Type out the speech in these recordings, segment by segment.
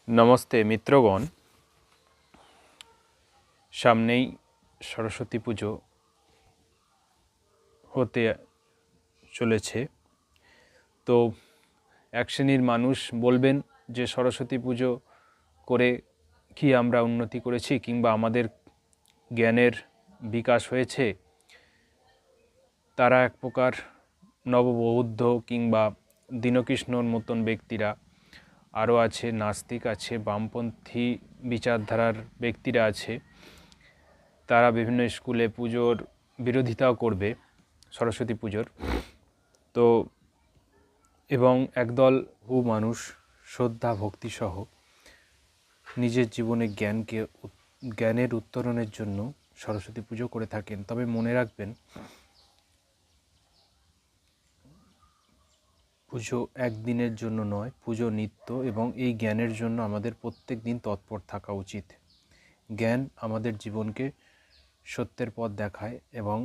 नमस्ते मित्रगण। सामनेई सरस्वती पुजो होते चलेছে। तो एक श्रेणीर मानुष बोलबेन जे सरस्वती पुजो करे कि आमरा उन्नति करेছি किंबा आमादेर ज्ञानेर विकास হয়েছে। तारा एक प्रकार नवबौद्ध किंबा दीनकृष्णर मतन व्यक्तिरा आरो आछे, नास्तिक आछे, बामपंथी विचारधारार व्यक्तिरा आछे। तारा विभिन्न स्कूले पुजोर विरोधिताओ करबे सरस्वती पुजोर। तो एवं एकदल हु मानुष श्रद्धा भक्ति सह निजेर जीवने ज्ञानेर उत्तरণের জন্য सरस्वती पुजो करे थाकेन। तबे मने राखबेन पुजो एक दिनेर जोन्नो नय, पुजो नित्य एवं এই জ্ঞানের জন্য আমাদের প্রত্যেক দিন তৎপর থাকা উচিত। জ্ঞান আমাদের জীবনকে সত্যের পথ দেখায় এবং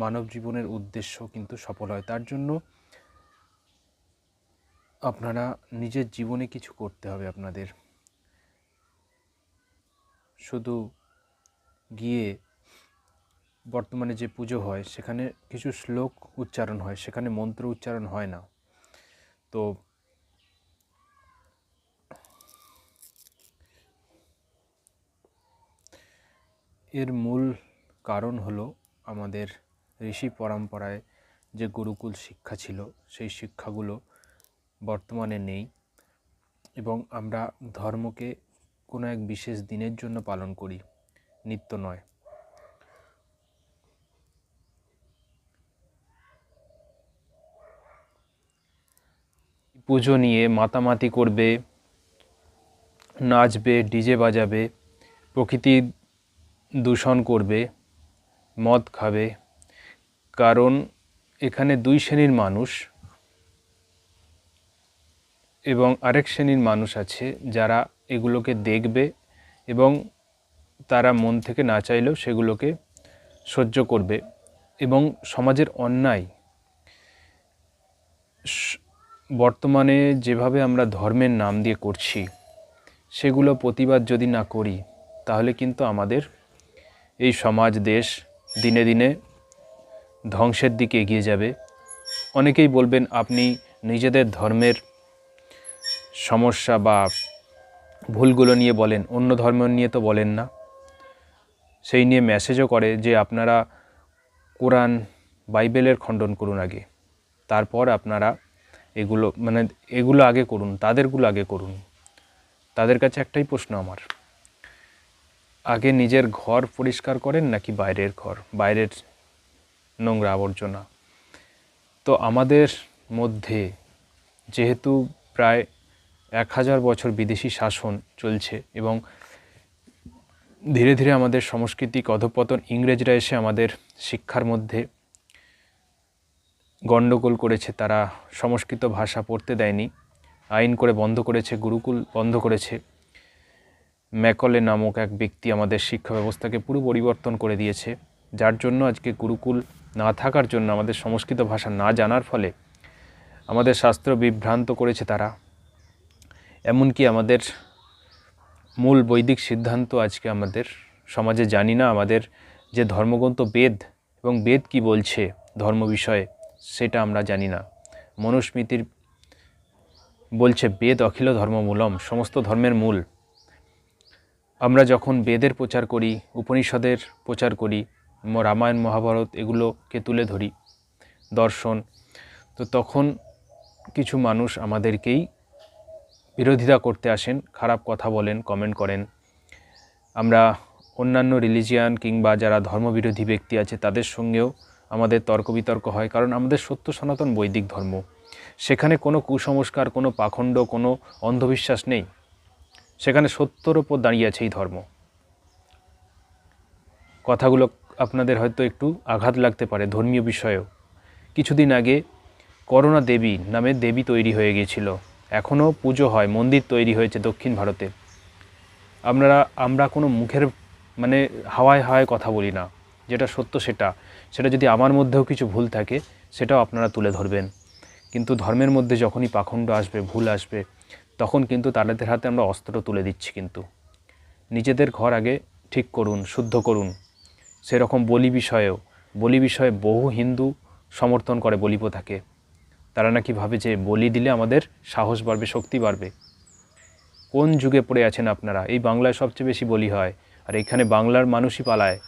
মানব জীবনের উদ্দেশ্য কিন্তু সফল হয়। তার জন্য আপনারা নিজের জীবনে কিছু করতে হবে। আপনাদের শুধু গিয়ে বর্তমানে যে পুজো হয় সেখানে কিছু শ্লোক উচ্চারণ হয়, সেখানে মন্ত্র উচ্চারণ হয় না। তো এর মূল কারণ হলো আমাদের ঋষি পরম্পরায় যে গুরুকুল শিক্ষা ছিল সেই শিক্ষাগুলো বর্তমানে নেই এবং আমরা ধর্মকে কোনো এক বিশেষ দিনের জন্য পালন করি, নিত্য নয়। পুজো নিয়ে মাতামাতি করবে, নাচবে, ডিজে বাজাবে, প্রকৃতি দূষণ করবে, মদ খাবে। কারণ এখানে দুই শ্রেণীর মানুষ এবং আরেক শ্রেণীর মানুষ আছে যারা এগুলোকে দেখবে এবং তারা মন থেকে না চাইলেও সেগুলোকে সহ্য করবে এবং সমাজের অন্যায় বর্তমানে যেভাবে আমরা ধর্মের নাম দিয়ে করছি সেগুলো প্রতিবাদ যদি না করি তাহলে কিন্তু আমাদের এই সমাজ দেশ দিনে দিনে ধ্বংসের দিকে এগিয়ে যাবে। অনেকেই বলবেন আপনি নিজেদের ধর্মের সমস্যা বা ভুলগুলো নিয়ে বলেন, অন্য ধর্ম নিয়ে তো বলেন না। সেই নিয়ে মেসেজও করে যে আপনারা কোরআন বাইবেলের খণ্ডন করুন আগে, তারপর আপনারা এগুলো আগে করুন, তাদেরগুলো আগে করুন। তাদের কাছে একটাই প্রশ্ন আমার, আগে নিজের ঘর পরিষ্কার করেন নাকি বাইরের ঘর, বাইরের নোংরা আবর্জনা? তো আমাদের মধ্যে যেহেতু প্রায় 1000 বছর বিদেশি শাসন চলছে এবং ধীরে ধীরে আমাদের সাংস্কৃতিক অধঃপতন, ইংরেজরা এসে আমাদের শিক্ষার মধ্যে গণ্ডগোল করেছে। তারা সংস্কৃত ভাষা পড়তে দেয়নি, আইন করে বন্ধ করেছে, গুরুকুল বন্ধ করেছে। ম্যাকলে নামক এক ব্যক্তি আমাদের শিক্ষা ব্যবস্থাকে পুরো পরিবর্তন করে দিয়েছে, যার জন্য আজকে গুরুকুল না থাকার জন্য, আমাদের সংস্কৃত ভাষা না জানার ফলে আমাদের শাস্ত্র বিভ্রান্ত করেছে তারা। এমনকি আমাদের মূল বৈদিক সিদ্ধান্ত আজকে আমাদের সমাজে জানি না। আমাদের যে ধর্মগ্রন্থ বেদ এবং বেদ কি বলছে ধর্ম বিষয়ে সেটা আমরা জানি না। মনুস্মৃতির বলছে বেদ অখিল ধর্মমূলম, সমস্ত ধর্মের মূল। আমরা যখন বেদের প্রচার করি, উপনিষদের প্রচার করি, রামায়ণ মহাভারত এগুলোকে তুলে ধরি, দর্শন, তো তখন কিছু মানুষ আমাদেরকেই বিরোধিতা করতে আসেন, খারাপ কথা বলেন, কমেন্ট করেন। আমরা অন্যান্য রিলিজিয়ান কিংবা যারা ধর্মবিরোধী ব্যক্তি আছে তাদের সঙ্গেও আমাদের তর্ক বিতর্ক হয়, কারণ আমাদের সত্য সনাতন বৈদিক ধর্ম, সেখানে কোনো কুসংস্কার, কোনো পাখণ্ড, কোনো অন্ধবিশ্বাস নেই। সেখানে সত্যর ওপর দাঁড়িয়ে আছে এই ধর্ম। কথাগুলো আপনাদের হয়তো একটু আঘাত লাগতে পারে ধর্মীয় বিষয়েও। কিছুদিন আগে করোনা দেবী নামে দেবী তৈরি হয়ে গিয়েছিল, এখনও পুজো হয়, মন্দির তৈরি হয়েছে দক্ষিণ ভারতে। আমরা কোনো মুখের হাওয়ায় হাওয়ায় কথা বলি না, যেটা সত্য সেটা যদি আমার মধ্যেও কিছু ভুল থাকে সেটাও আপনারা তুলে ধরবেন। কিন্তু ধর্মের মধ্যে যখনই পাখণ্ড আসবে, ভুল আসবে, তখন কিন্তু তাদের হাতে আমরা অস্ত্র তুলে দিচ্ছি। কিন্তু নিজেদের ঘর আগে ঠিক করুন, শুদ্ধ করুন। সেরকম বলি বিষয়ে বহু হিন্দু সমর্থন করে বলি প্রথাকে। তারা নাকি ভাবে যে বলি দিলে আমাদের সাহস বাড়বে, শক্তি বাড়বে। কোন যুগে পড়ে আছেন আপনারা? এই বাংলায় সবচেয়ে বেশি বলি হয়, আর এখানে বাংলার মানুষই পালায়।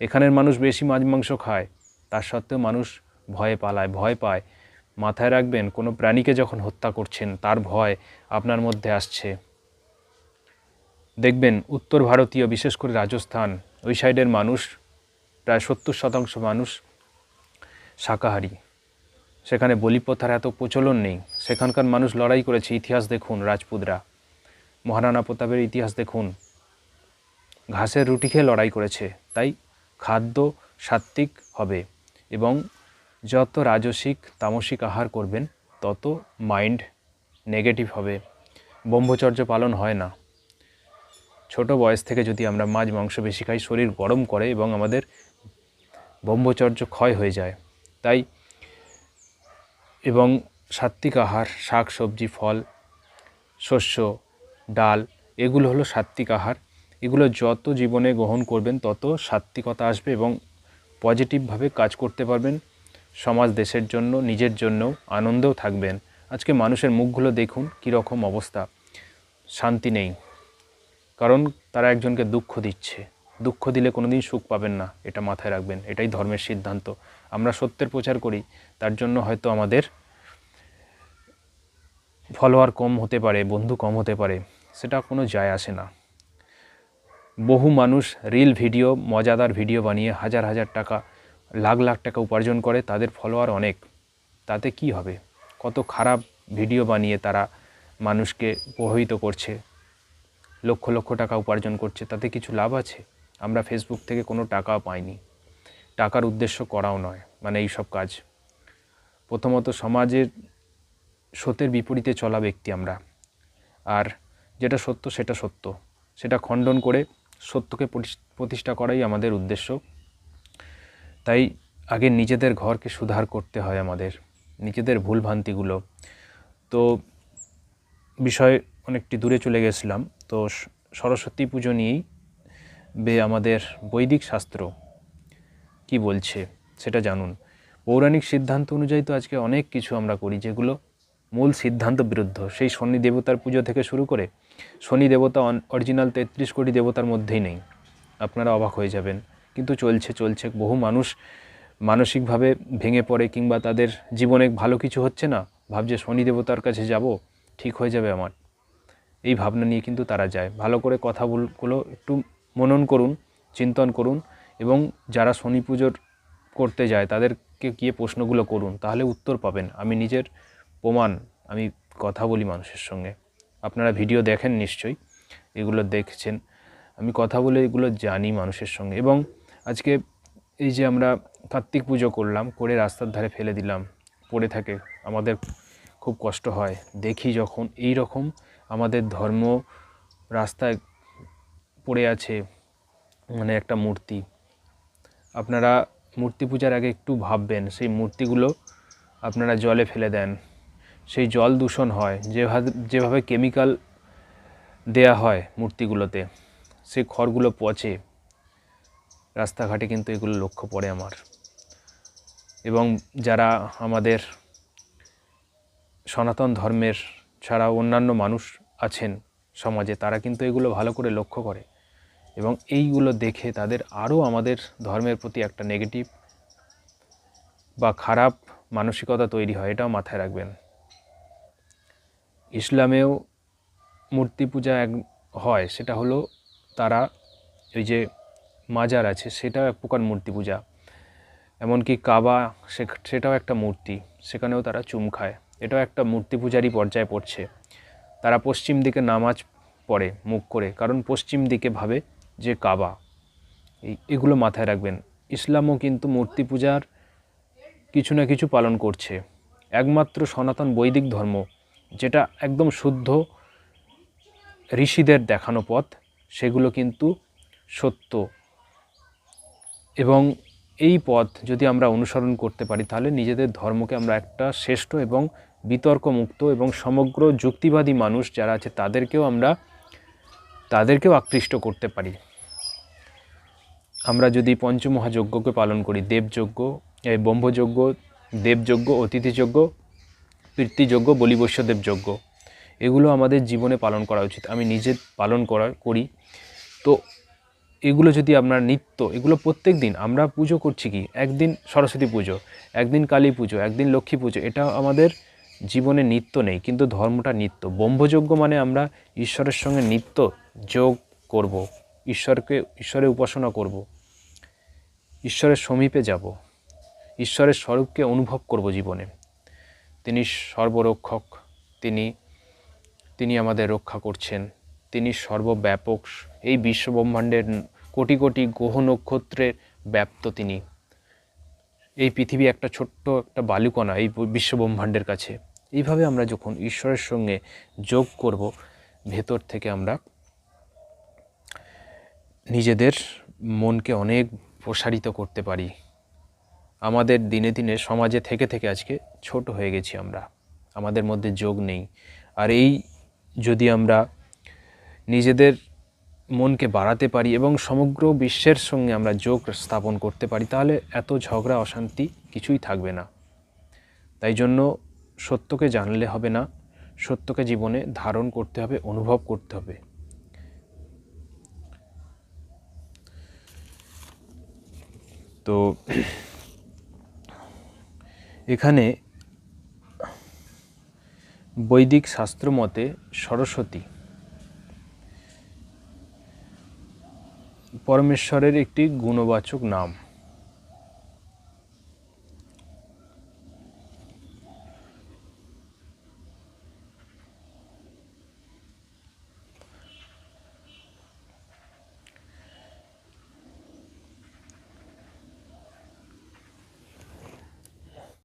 এখানের মানুষ বেশি মাছ মাংস খায়, তার সত্ত্বেও মানুষ ভয়ে পালায়, ভয় পায়। মাথায় রাখবেন, কোনো প্রাণীকে যখন হত্যা করছেন তার ভয় আপনার মধ্যে আসছে। দেখবেন উত্তর ভারতীয়, বিশেষ করে রাজস্থান ওই সাইডের মানুষ, প্রায় 70% মানুষ শাকাহারী। সেখানে বলি প্রথার এত প্রচলন নেই। সেখানকার মানুষ লড়াই করেছে। ইতিহাস দেখুন, রাজপুতরা, মহারানা প্রতাপের ইতিহাস দেখুন, ঘাসের রুটি খেয়ে লড়াই করেছে। তাই খাদ্য সাত্ত্বিক হবে, এবং যত রাজসিক তামসিক আহার করবেন তত মাইন্ড নেগেটিভ হবে। ব্রহ্মচর্য পালন হয় না। ছোট বয়স থেকে যদি আমরা মাছ মাংস বেশি খাই, শরীর গরম করে এবং আমাদের ব্রহ্মচর্য ক্ষয় হয়ে যায়। তাই এবং সাত্ত্বিক আহার, শাক সবজি, ফল, শস্য, ডাল, এগুলো হলো সাত্ত্বিক আহার। এগুলো যত জীবনে গ্রহণ করবেন তত সাত্ত্বিকতা আসবে এবং পজিটিভভাবে কাজ করতে পারবেন। সমাজ, দেশের জন্য, নিজের জন্যও আনন্দেও থাকবেন। আজকে মানুষের মুখগুলো দেখুন কীরকম অবস্থা, শান্তি নেই, কারণ তারা একজনকে দুঃখ দিচ্ছে। দুঃখ দিলে কোনোদিন সুখ পাবেন না, এটা মাথায় রাখবেন। এটাই ধর্মের সিদ্ধান্ত। আমরা সত্যের প্রচার করি, তার জন্য হয়তো আমাদের ফলোয়ার কম হতে পারে, বন্ধু কম হতে পারে, সেটা কোনো যায় আসে না। বহু মানুষ রিল ভিডিও, মজাদার ভিডিও বানিয়ে হাজার হাজার টাকা, লাখ লাখ টাকা উপার্জন করে, তাদের ফলোয়ার অনেক। তাতে কি হবে? কত খারাপ ভিডিও বানিয়ে তারা মানুষকে প্রভাবিত করছে, লক্ষ লক্ষ টাকা উপার্জন করছে। তাতে কিছু লাভ আছে? আমরা ফেসবুক থেকে কোনো টাকাও পাইনি, টাকার উদ্দেশ্য করাও নয়। মানে এই সব কাজ প্রথমত সমাজের সত্যের বিপরীতে চলা ব্যক্তি আমরা। আর যেটা সত্য সেটা সত্য, সেটা খণ্ডন করে সত্যকে প্রতিষ্ঠা করাই আমাদের উদ্দেশ্য। তাই আগে নিজেদের ঘরকে সুধার করতে হয় আমাদের, নিজেদের ভুলভ্রান্তিগুলো। তো বিষয় অনেকটি দূরে চলে গেছিলাম। তো সরস্বতী পুজো নিয়েই আমাদের বৈদিক শাস্ত্র কি বলছে সেটা জানুন। পৌরাণিক সিদ্ধান্ত অনুযায়ী তো আজকে অনেক কিছু আমরা করি যেগুলো মূল সিদ্ধান্ত বিরুদ্ধ। সেই শনি দেবতার পুজো থেকে শুরু করে, শনি দেবতা অরিজিনাল 33 কোটি দেবতার মধ্যেই নেই। আপনারা অবাক হয়ে যাবেন, কিন্তু চলছে। বহু মানুষ মানসিকভাবে ভেঙে পড়ে, কিংবা তাদের জীবনে ভালো কিছু হচ্ছে না, ভাবছে শনি দেবতার কাছে যাব, ঠিক হয়ে যাবে আমার, এই ভাবনা নিয়ে কিন্তু তারা যায়। ভালো করে কথাগুলো একটু মনন করুন, চিন্তন করুন, এবং যারা শনি পুজোর করতে যায় তাদেরকে গিয়ে প্রশ্নগুলো করুন, তাহলে উত্তর পাবেন। আমি নিজের প্রমাণ, আমি কথা বলি মানুষের সঙ্গে। আপনারা ভিডিও দেখেন নিশ্চয়ই, এগুলো দেখছেন। আমি কথা বলে এগুলো জানি মানুষের সঙ্গে। এবং আজকে এই যে আমরা কার্তিক পুজো করলাম, করে রাস্তার ধারে ফেলে দিলাম, পড়ে থাকে, আমাদের খুব কষ্ট হয় দেখি যখন এই রকম আমাদের ধর্ম রাস্তায় পড়ে আছে, মানে একটা মূর্তি। আপনারা মূর্তি পূজার আগে একটু ভাববেন, সেই মূর্তিগুলো আপনারা জলে ফেলে দেন, সেই জল দূষণ হয়, যেভাবে কেমিক্যাল দেয়া হয় মূর্তিগুলোতে, সেই খড়গুলো পচে রাস্তাঘাটে, কিন্তু এগুলো লক্ষ্য পড়ে আমার। এবং যারা আমাদের সনাতন ধর্মের ছাড়া অন্যান্য মানুষ আছেন সমাজে, তারা কিন্তু এগুলো ভালো করে লক্ষ্য করে, এবং এইগুলো দেখে তাদের আরও আমাদের ধর্মের প্রতি একটা নেগেটিভ বা খারাপ মানসিকতা তৈরি হয়। এটাও মাথায় রাখবেন। ইসলামেও মূর্তি পূজা হয়, সেটা হলো তারা ওই যে মাজার আছে, সেটাও এক প্রকার মূর্তি পূজা। এমনকি কাবা, সেটাও একটা মূর্তি, সেখানেও তারা চুম খায়, এটাও একটা মূর্তি পূজারই পর্যায়ে পড়ছে। তারা পশ্চিম দিকে নামাজ পড়ে মুখ করে, কারণ পশ্চিম দিকে ভাবে যে কাবা। এগুলো মাথায় রাখবেন। ইসলামও কিন্তু মূর্তি পূজার কিছু না কিছু পালন করছে। একমাত্র সনাতন বৈদিক ধর্ম, যেটা একদম শুদ্ধ ঋষিদের দেখানো পথ, সেগুলো কিন্তু সত্য। এবং এই পথ যদি আমরা অনুসরণ করতে পারি, তাহলে নিজেদের ধর্মকে আমরা একটা শ্রেষ্ঠ এবং বিতর্কমুক্ত এবং সমগ্র যুক্তিবাদী মানুষ যারা আছে তাদেরকেও আকৃষ্ট করতে পারি। আমরা যদি পঞ্চমহাযজ্ঞকে পালন করি, দেবযজ্ঞ, ব্রহ্মযজ্ঞ, দেবযজ্ঞ, অতিথিযজ্ঞ, পিতৃযজ্ঞ, বলিবৈশ্যদেব যজ্ঞ, এগুলো আমাদের জীবনে পালন করা উচিত। আমি নিজে পালন করি। তো এগুলো যদি আপনার নিত্য, এগুলো প্রত্যেক দিন আমরা পুজো করছি কি, একদিন সরস্বতী পুজো, একদিন কালী পুজো, একদিন লক্ষ্মী পুজো, এটা আমাদের জীবনে নিত্য নেই, কিন্তু ধর্মটা নিত্য। ব্রহ্মযজ্ঞ মানে আমরা ঈশ্বরের সঙ্গে নিত্য যোগ করব, ঈশ্বরের উপাসনা করব, ঈশ্বরের সমীপে যাব, ঈশ্বরের স্বরূপকে অনুভব করব জীবনে। তিনি সর্বরক্ষক, তিনি আমাদের রক্ষা করছেন, তিনি সর্বব্যাপক, এই বিশ্বব্রহ্মাণ্ডের কোটি কোটি গ্রহ নক্ষত্রের ব্যাপ্ত তিনি। এই পৃথিবী একটা ছোট্ট একটা বালুকণা এই বিশ্বব্রহ্মাণ্ডের কাছে। এইভাবে আমরা যখন ঈশ্বরের সঙ্গে যোগ করব, ভেতর থেকে আমরা নিজেদের মনকে অনেক প্রসারিত করতে পারি। আমাদের দিনে দিনে সমাজে থেকে থেকে আজকে ছোট হয়ে গেছি আমরা, আমাদের মধ্যে যোগ নেই। আর এই যদি আমরা নিজেদের মনকে বাড়াতে পারি এবং সমগ্র বিশ্বের সঙ্গে আমরা যোগ স্থাপন করতে পারি, তাহলে এত ঝগড়া অশান্তি কিছুই থাকবে না। তাই জন্য সত্যকে জানলে হবে না, সত্যকে জীবনে ধারণ করতে হবে, অনুভব করতে হবে। তো এখানে বৈদিক শাস্ত্র মতে সরস্বতী পরমেশ্বরের একটি গুণবাচক নাম।